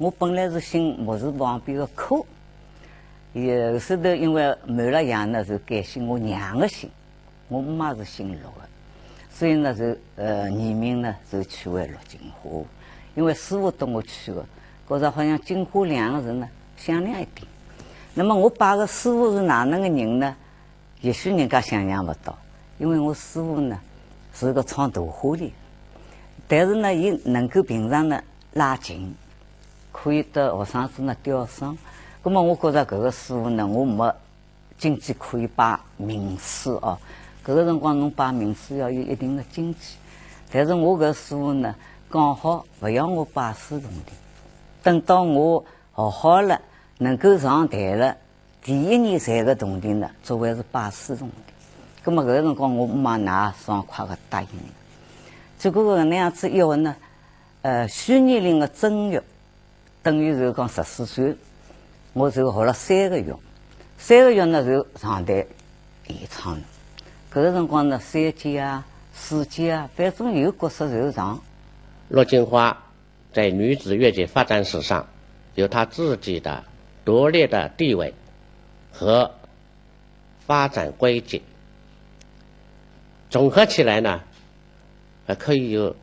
我本来是姓木字旁边的柯，有时头因为满了阳呢，就改姓我娘的姓。我妈是姓陆的，所以呢就艺名呢就取为陆金花。因为师傅跟我取的，觉着好像金花两个字呢响亮一点。那么我爸的师傅是哪能个人呢？也许人家想象不到，因为我师傅呢是个唱大花的，但是呢，伊能够平常呢拉琴，可以得学生子呢吊嗓。那么我觉着搿个师傅呢，我没经济可以摆名师哦。搿个辰光侬摆名师要有一定的经济，但是我搿师傅呢，刚好勿要我摆书童的。等到我学好了，能够上台了，第一年赚个铜锭呢，作为是摆书童的。葛么搿个辰光，我妈哪爽快个答应了。结果搿能样子一学呢，虚年龄的正月，等于就讲14岁，我就学了3个月，3个月呢就上台演唱了。搿个辰光呢，3级啊、4级啊，反正有角色就上。陆金花在女子乐界发展史上有她自己的独立的地位和发展轨迹。总合起来呢，可以有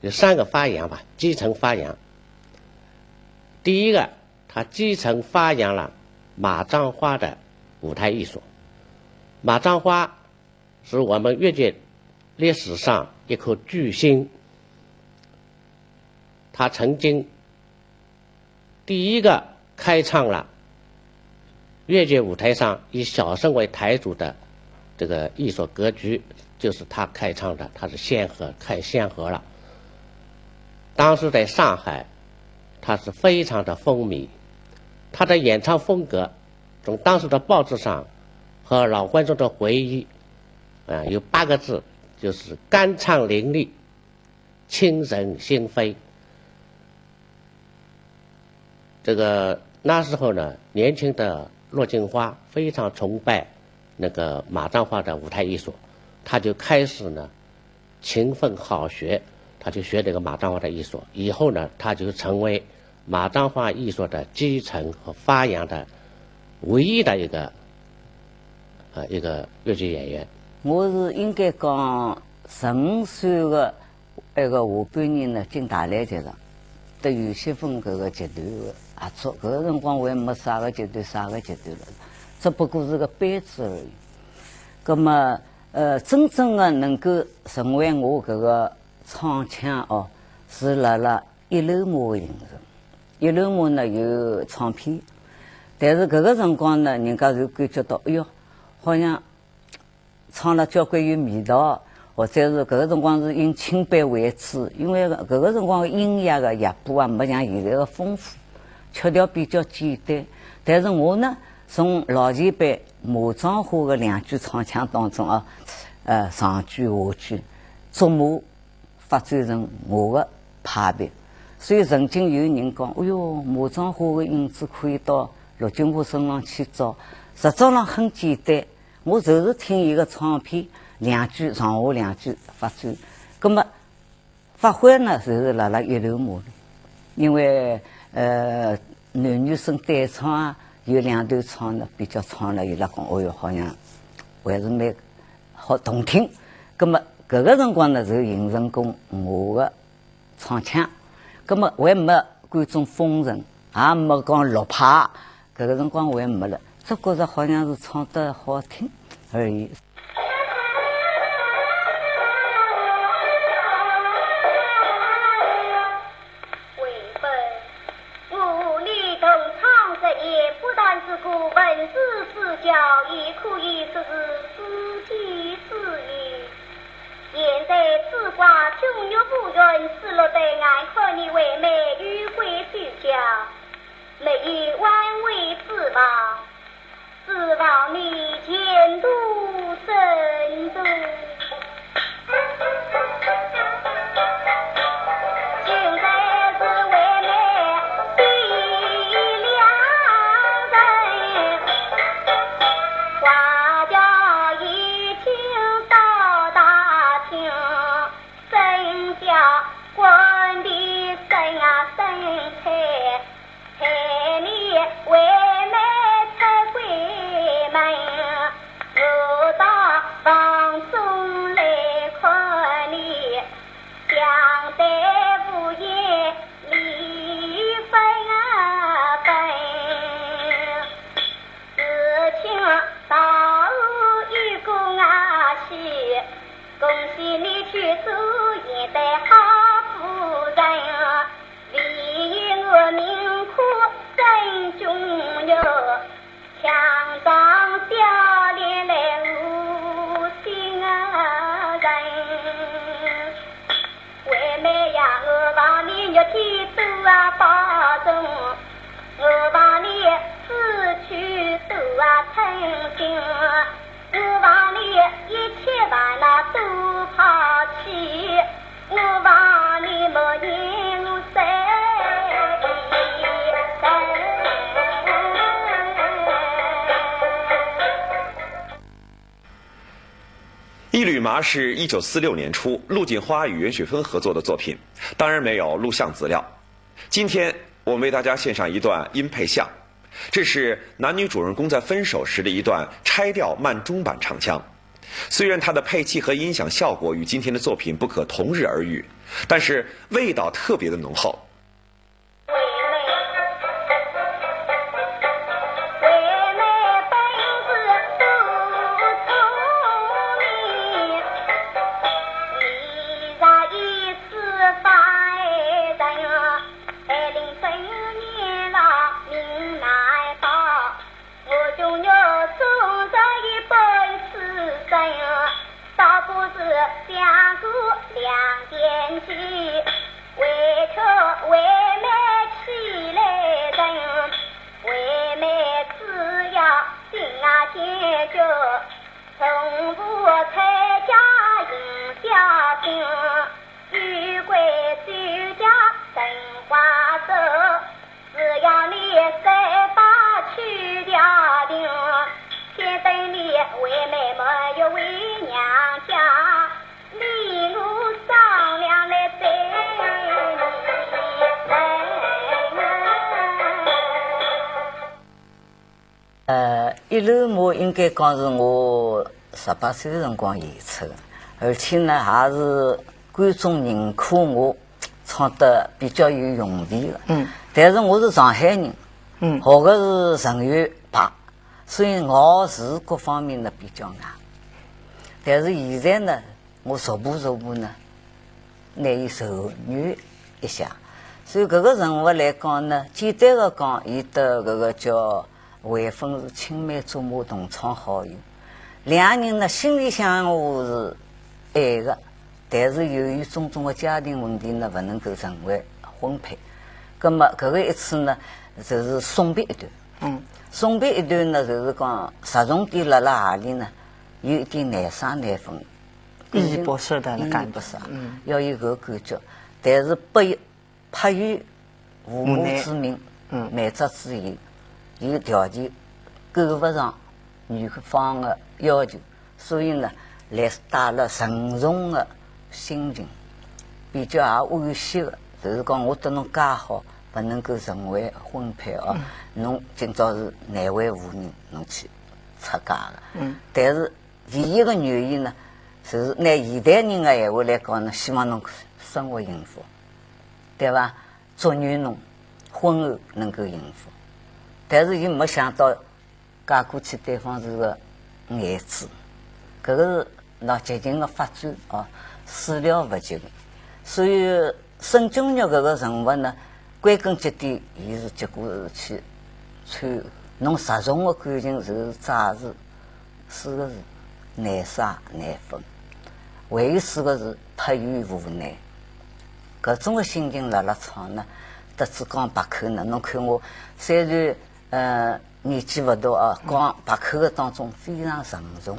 3个发扬吧，基层发扬。第一个，他基层发扬了马章花的舞台艺术。马章花是我们乐界历史上一颗巨星，他曾经第一个开创了乐界舞台上以小生为台主的这个艺术格局，就是他开创的，他是开先河了。当时在上海，他是非常的风靡，他的演唱风格从当时的报纸上和老观众的回忆有8个字，就是酣畅淋漓，沁人心扉。这个那时候呢，年轻的陆金花非常崇拜那个马章花的舞台艺术，他就开始呢勤奋好学，他就学这个马章花的艺术。以后呢，他就成为马章花艺术的继承和发扬的唯一的一个越剧演员。我是应该讲15岁的那个下半年呢，进大篮剧场，得于西风搿个集团的合作。搿个辰光我还没啥个集团了，只不过是个班子而已。葛么真正的能够成为我搿个唱腔哦，是辣辣一楼马的形成。一楼马呢有唱片，但是搿个辰光呢，人家就感觉到，哎哟，好像唱了交关有味道，或者是搿个辰光是以清版为主，因为搿个辰光音乐的乐谱啊，没像现在的丰富，曲调比较简单。但是我呢，从老前辈马章花的2句唱腔当中啊，上句下句，逐码发展成我的派别。所以曾经有人讲，哎哟，马章花的影子可以到陆金花身上去找。实际上很简单，我就是听伊个唱片2句上下2句发展。那么发挥呢，就是辣辣一楼马，因为男女生对唱啊，有2段唱呢，比较唱了，伊拉讲，哦哟，好像还是蛮好动听。那么搿个辰光呢，就形成功我的唱腔。那么还没观众封神，也没讲落派，搿个辰光还没了，只觉着好像是唱得好听而已。古文字私教也可以说是自己之意。现在此卦终于不允失落在眼看你为美与会主家，没有挽回之望，指望你前途生喜，恭喜你去做现代好夫人，为我命苦真中药，强壮小脸来无心人。为妹呀，我望你肉体多保重，我望你志趣多诚心，我望你一切烦恼都抛弃，我望你莫言我一缕麻是1946年初陆锦花与袁雪芬合作的作品，当然没有录像资料。今天我们为大家献上一段音配像，这是男女主人公在分手时的一段拆调慢中版唱腔。虽然它的配器和音响效果与今天的作品不可同日而语，但是味道特别的浓厚。从不拆家迎小兵，玉桂酒家真花手，只要你再把去掉定，先等你为妹没有为娘家，你我商量来对一楼我应该讲是我18岁的辰光演出的，而且呢还是观众认可我唱得比较有用味的。但是我是上海人，学的是成语派，所以咬字各方面呢比较硬。但是现在呢，我逐步呢，拿伊柔软一下。所以搿个人物来讲呢，简单的讲，伊的搿个叫魏芬是青梅竹马同窗好友，两人呢心里相互是爱的，但是由于种种的家庭问题呢，不能够成为婚配。那么搿个一次呢，就是送别一段。送别一段呢，就是讲着重点辣何里呢？有一点难舍难分，依依不舍的感觉。要有搿个感觉，但是迫于父母之命，满足之言。有条件够不上女方的要求，所以呢，来带了沉重的心情，比较也惋惜的，就是讲我对侬介好，不能够成为婚配哦。侬今朝是难为无人，侬去出家的。但是唯一的原因呢，就是拿现代人的闲话来讲呢，希望侬生活幸福，对吧？祝愿侬婚后能够幸福。但是伊没想到嫁过去对方是个孩子，搿个是闹激情的发展哦，始料不及的。所以沈君玉搿个人物呢，归根结底，伊是结果是去穿侬着重的感情就是债事，4个字难舍难分，还有4个字迫于无奈。搿种的心情辣辣唱呢，得子讲白口呢，侬看我虽然年纪不大啊，讲白口的当中非常沉重。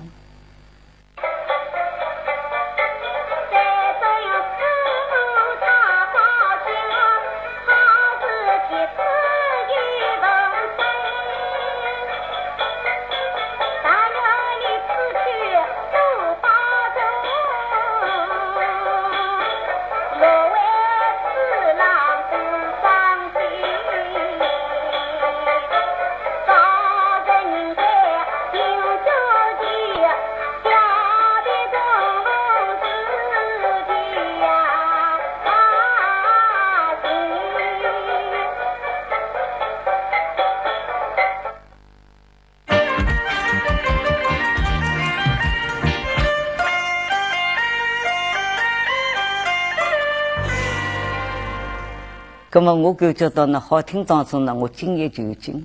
那么我感觉到呢，好听当中呢，我精益求精，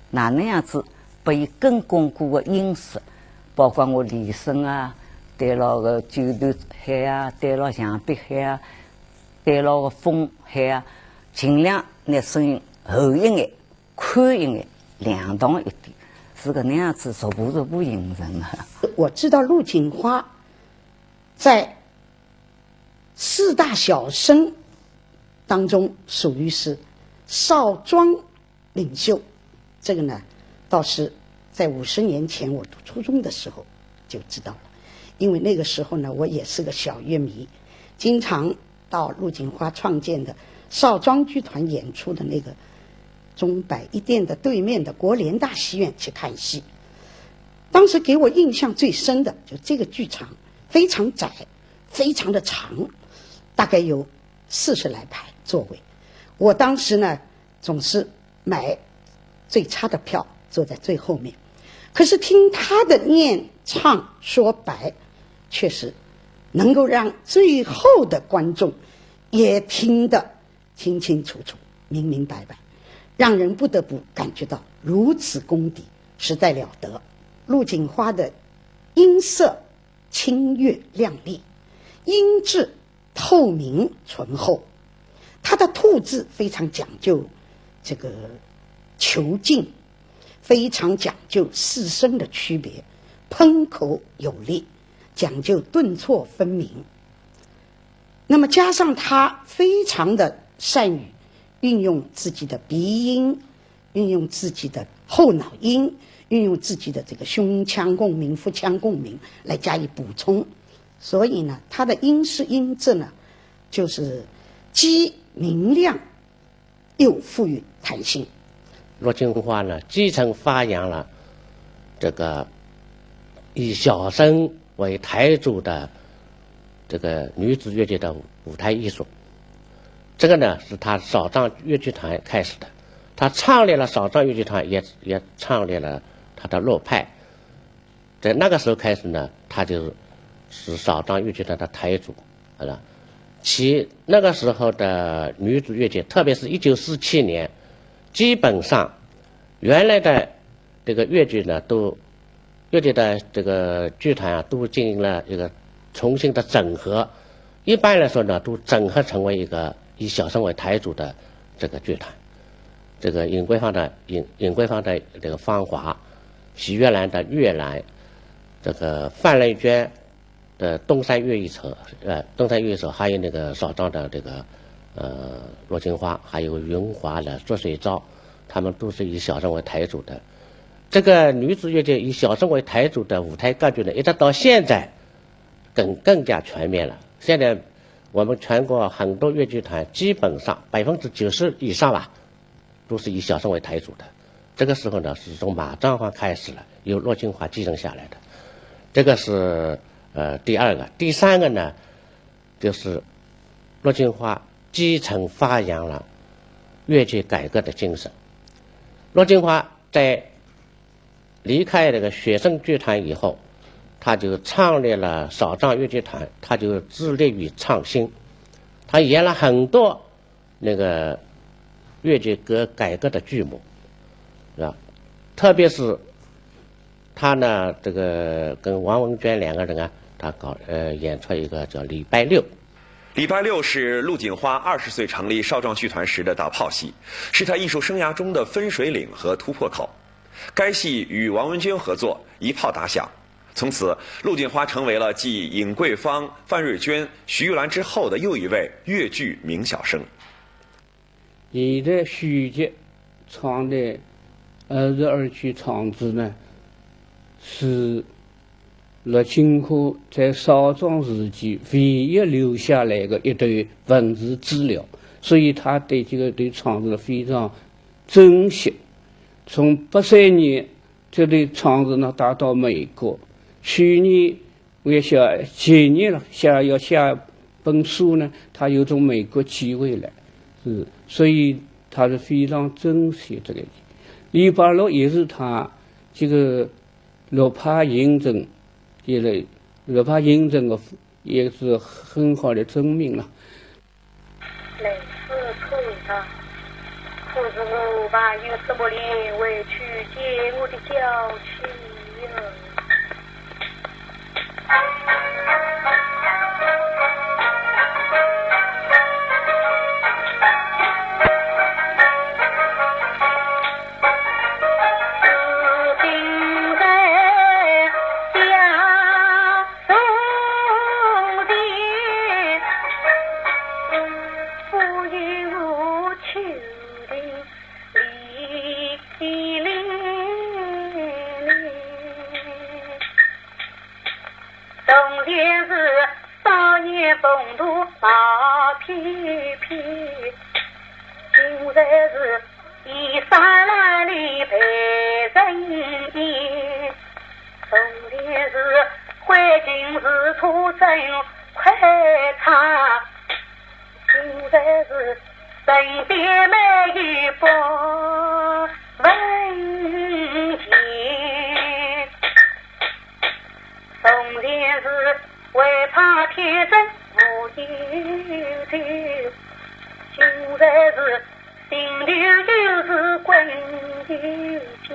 哪能样子把伊更巩固的音色，包括我离声啊，对牢个九段海啊，对牢墙壁海啊，对牢个风海啊，尽量拿声音厚一眼、宽一眼、亮堂一点，是个那样子逐步形成的。我知道陆锦花在四大小生当中属于是少庄领袖，这个呢倒是在50年前我读初中的时候就知道了，因为那个时候呢我也是个小乐迷，经常到陆锦花创建的少庄剧团演出的那个中百一店的对面的国联大戏院去看戏。当时给我印象最深的就这个剧场非常窄，非常的长，大概有40来排座位。我当时呢总是买最差的票，坐在最后面。可是听他的念唱说白，确实能够让最后的观众也听得清清楚楚、明明白白，让人不得不感觉到如此功底实在了得。陆锦花的音色清越亮丽，音质透明醇厚，他的吐字非常讲究这个遒劲，非常讲究四声的区别，喷口有力，讲究顿挫分明。那么加上他非常的善于运用自己的鼻音，运用自己的后脑音，运用自己的这个胸腔共鸣、腹腔共鸣来加以补充，所以呢，他的音势音质呢，就是既明亮又富于弹性。陆锦花呢，继承发扬了这个以小生为台主的这个女子乐剧的舞台艺术。这个呢，是他少庄乐剧团开始的，他创立了少庄乐剧团，也创立了他的乐派。在那个时候开始呢，他就是少庄乐剧团的台主，好了。其那个时候的女子乐剧，特别是1947年，基本上原来的这个乐剧呢，乐剧的这个剧团啊，都进行了一个重新的整合。一般来说呢，都整合成为一个以小生为台主的这个剧团。这个尹桂芳的这个芳华，许月兰的月兰，这个范蕾娟的东山乐一首，还有那个少庄的这个陆锦花，还有云华的捉水招，他们都是以小生为台主的。这个女子乐剧以小生为台主的舞台歌剧呢，一直到现在更加全面了。现在我们全国很多乐剧团基本上90%以上吧，都是以小生为台主的。这个时候呢，是从马占花开始了，由陆锦花继承下来的。这个是第二个。第三个呢，就是陆锦花继承发扬了乐剧改革的精神。陆锦花在离开这个学生剧团以后，他就创立了少庄乐剧团，他就致力于创新，他演了很多那个乐剧改革的剧目，是吧？特别是他呢，这个跟王文娟两个人啊，他演出一个叫《礼拜六》。礼拜六是陆锦花20岁成立少庄剧团时的打炮戏，是他艺术生涯中的分水岭和突破口。该戏与王文娟合作，一炮打响。从此，陆锦花成为了继尹桂芳、范瑞娟、徐玉兰之后的又一位粤剧名小生。现在续集唱的22曲场子呢，是陆锦花在少庄时期唯一留下来的一段文字资料，所以他对这个对场子非常珍惜。从83年这对场子呢打到美国，去年前年了要下本书呢，他又从美国寄回来，所以他是非常珍惜这个。礼拜六也是他这个乐派印证，乐派印证的也是很好的证明了。类似可以啊，可是我吧，有什么脸回去见我的娇妻呀？从前是少年风度马翩翩，现在是衣衫褴褛陪人烟。从前是环境是出征快餐，现在是身边没一包文钱。从前是为怕天真无忧愁，现在是心里就是滚油钱。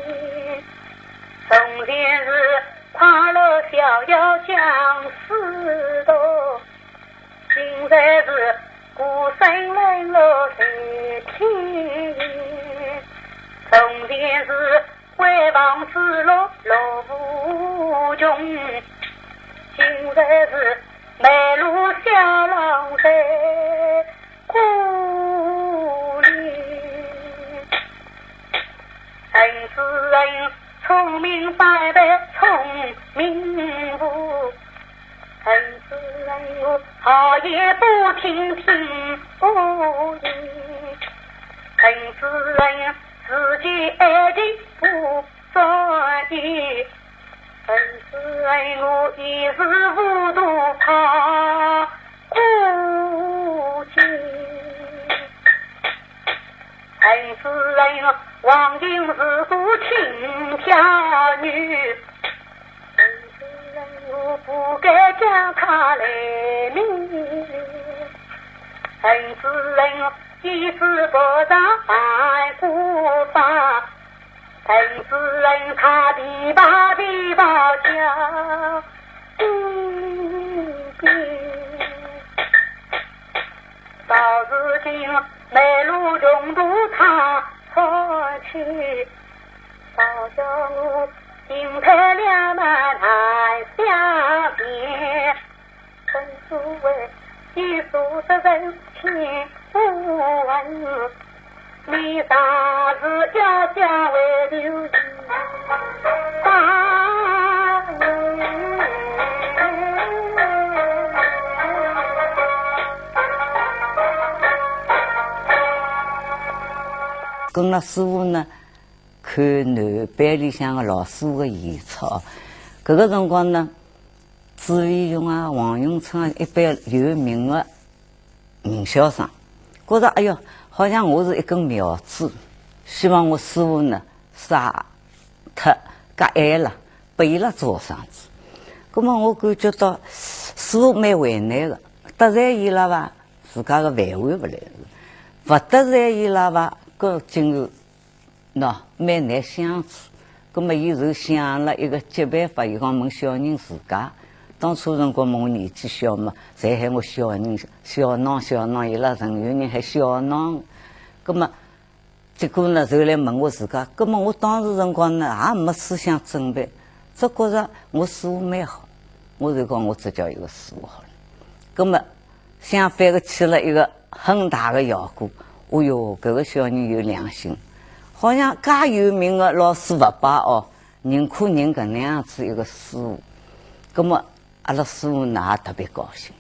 从前是快乐逍遥将士多，现在是孤身冷落在天涯。从前是回望之路路无穷，现在是梅路小郎在故里。人是人聪明百倍聪明误，人是人我好言不听听不言，人是人自己爱的不专一，人是人我一时无度怕孤寂，人是人忘情是故情家女，人是人我不该将他来命，人是人一时不让爱无法，人是人他的把家到如今梅路中途他错去，到叫我心态两难相别，正所谓一数的人情不问，你大事要讲为留意大人。跟那师傅呢，看南班里向个老师傅个演出，搿个辰光呢，朱维勇啊、王永春啊，一般有名的名校生，觉着哎哟，好像我是一根苗子，希望我师傅呢杀脱介矮了，拨伊拉做生子。葛么我感觉到师傅蛮为难的，得罪伊拉吧，自家个饭碗不来；不得罪伊拉吧，搿今后喏蛮难相处。葛么伊就想了一个急办法，伊讲问小人自家。当初辰光我年纪小嘛，侪喊我小人小囊，伊拉城有人还小囊。葛么结果呢，就来问我自家。葛么我当时辰光呢，也没思想准备，只觉着我师傅蛮好，我就讲我只叫一个师傅好了。葛么相反的起了一个很大的效果。哦哟，搿个小人有良心，好像介有名的老师不罢哦，认可人搿能样子一个师傅。葛么阿拉师傅呢也特别高兴，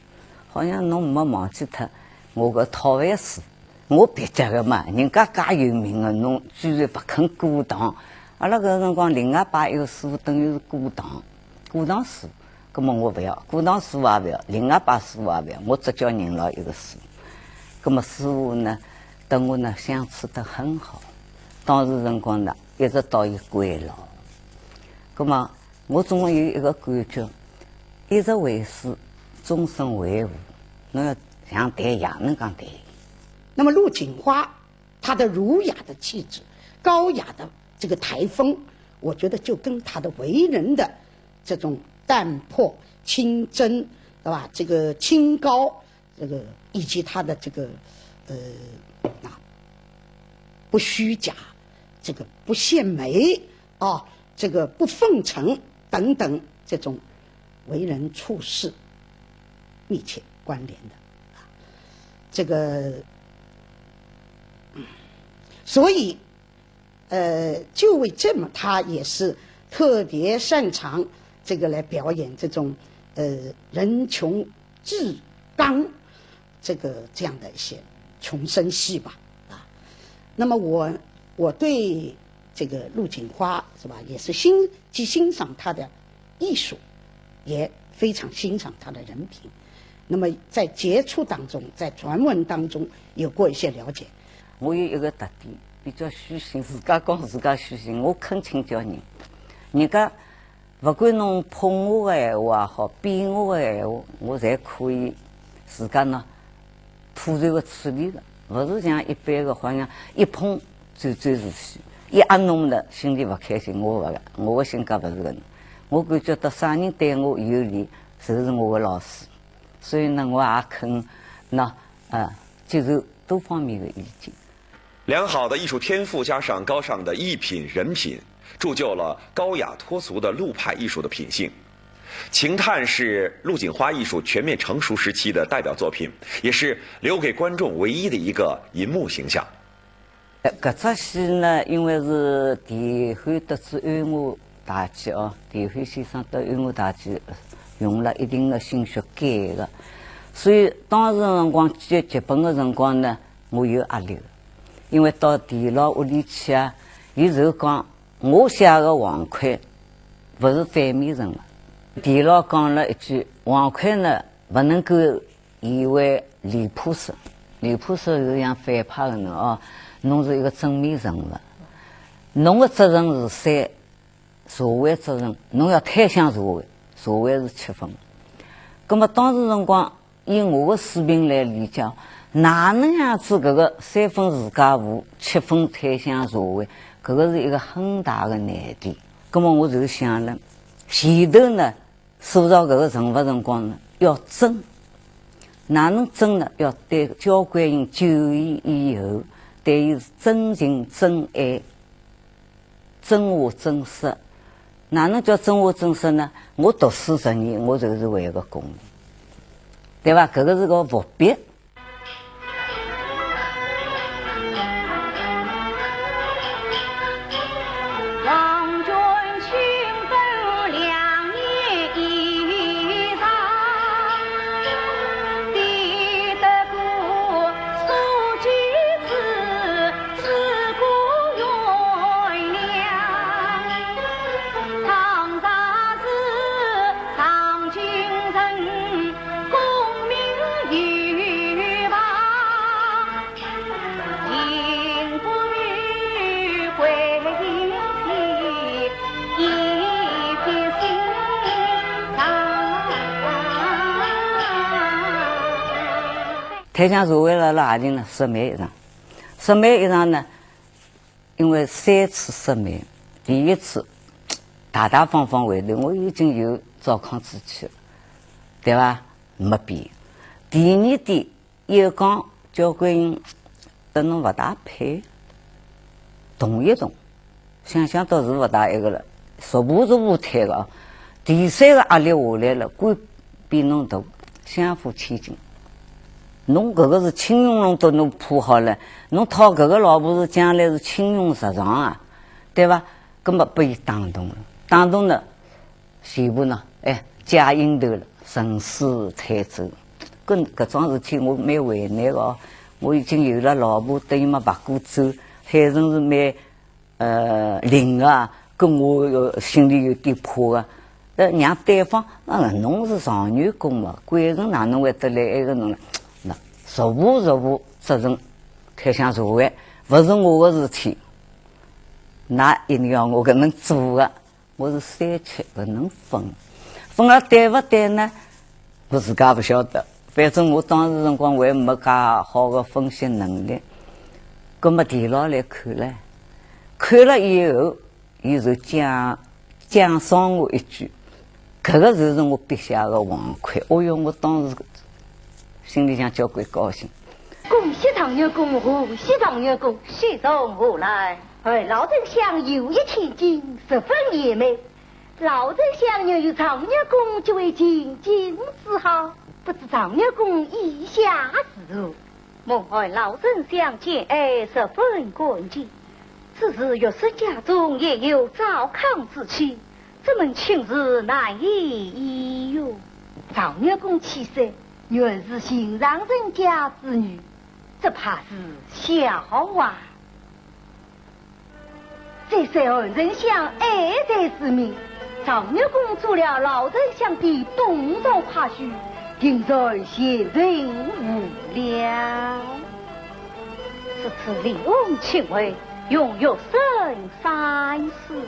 好像侬没忘记脱我个讨饭师，我别家个嘛，人家介有名的，侬居然不肯过堂。阿拉搿辰光另外摆一个师傅，等于是过堂师傅。葛么我不要过堂师傅也不要，另外摆师傅也不要，我只叫认牢一个师傅。葛么师傅呢，等我呢相处得很好。当时辰光呢，一直到伊归老。葛么我总有一个感觉。一直为师，终身为父，侬要像谈爷能讲谈。那么陆锦花他的儒雅的气质、高雅的这个台风，我觉得就跟他的为人的这种淡泊、清真，对吧？这个清高，这个以及他的这个不虚假，这个不献媚啊，这个不奉承等等，这种为人处事密切关联的。这个，所以，就为这么，他也是特别擅长这个来表演这种人穷志刚这样的一些穷生戏吧，啊。那么我对这个陆锦花是吧，也是既欣赏他的艺术，也非常欣赏他的人品。那么在接触当中，在传闻当中有过一些了解。我有一个特点，比较虚心，自家讲自家虚心，我肯请教人。人家不管侬捧我的闲话也好，贬我的闲话，我侪可以自家呢妥善的处理的，不是像一般的好像一碰就是气，一压侬呢心里不开心。我的性格不是个能，我感觉到啥人对我有利，就是我的老师。所以呢，我也肯接受多方面的意见。良好的艺术天赋加上高尚的艺品人品，铸就了高雅脱俗的陆派艺术的品性。情探是陆锦花艺术全面成熟时期的代表作品，也是留给观众唯一的一个银幕形象。搿出戏呢，因为是田汉得知安华大计哦，田汉先生得安华大计用了一定的心血改的，所以当时辰光接剧本的辰光呢，我有压力的，因为到田老屋里去啊，伊就讲我写的黄块不是反面人物。田老讲了一句：“黄块呢，不能够以为离谱色，离谱色是像反派的呢哦，侬是一个正面人物，侬的责任是3，社会责任，侬要推向社会。”社会是7分，那么当时辰光以我的水平来理解，哪能样子搿个3分自家负，7分推向社会，搿个是一个很大的难题。那么我就想了，前头呢塑造搿个人物辰光呢要真，哪能真呢？要对交关人就义以后，对伊是真情真爱，真话真实。哪能叫真话真实呢？我读书10年，我就是为个功，对吧？搿个是个伏笔。王君清风两年以上，抵得过苏举子，自古原谅。唐大志，唐君人，功名于王，今不与归期，一片心肠。推向社会了哪里呢？失眠一场，失眠一场呢，因为3次失眠，第一次大大方方回头，我已经有糟糠之气了，对吧？没变。第2点又讲交关人跟侬不大配，动一动，想想到是不大一个了，逐步退个。第3个压力下来了，官比侬大，相互牵近。侬搿个是青云龙都侬铺好了，侬讨搿个老婆是将来是青云直上啊，对吧？根本被伊打动了，打动了，全部呢，假应头了，顺势推走。搿桩事体我蛮为难的哦，我已经有了老婆，等于没白过走，海神是蛮灵啊，跟我心里有点怕的。让对方侬是状元公嘛，贵人哪能会得来埃个侬呢？那逐步责任推向社会，不是我的事体，那一定要我搿能做的。我是3缺不能分了对不对呢？我自家不晓得。反正我当时辰光我也没介好的分析能力。葛么地牢来看了，看了以后，伊就奖赏我一句，搿个就是我笔下的王魁。哦哟，我当时心里向交关高兴。恭喜长乐公，贺喜长乐公，喜从何来？老丞相有一千金，十分艳美。老丞相又有长乐公这位千金之好，不知长乐公意下是何？蒙爱老丞相见爱十分关键，此时御史家中也有糟糠之气，这门亲事难以议哟。长乐公气色原是寻常人家之女，这怕是笑话。这三二人相爱在之命，长乐公做了老丞相的东朝夸许，定然贤人无量。此次李翁请回，永有深三思。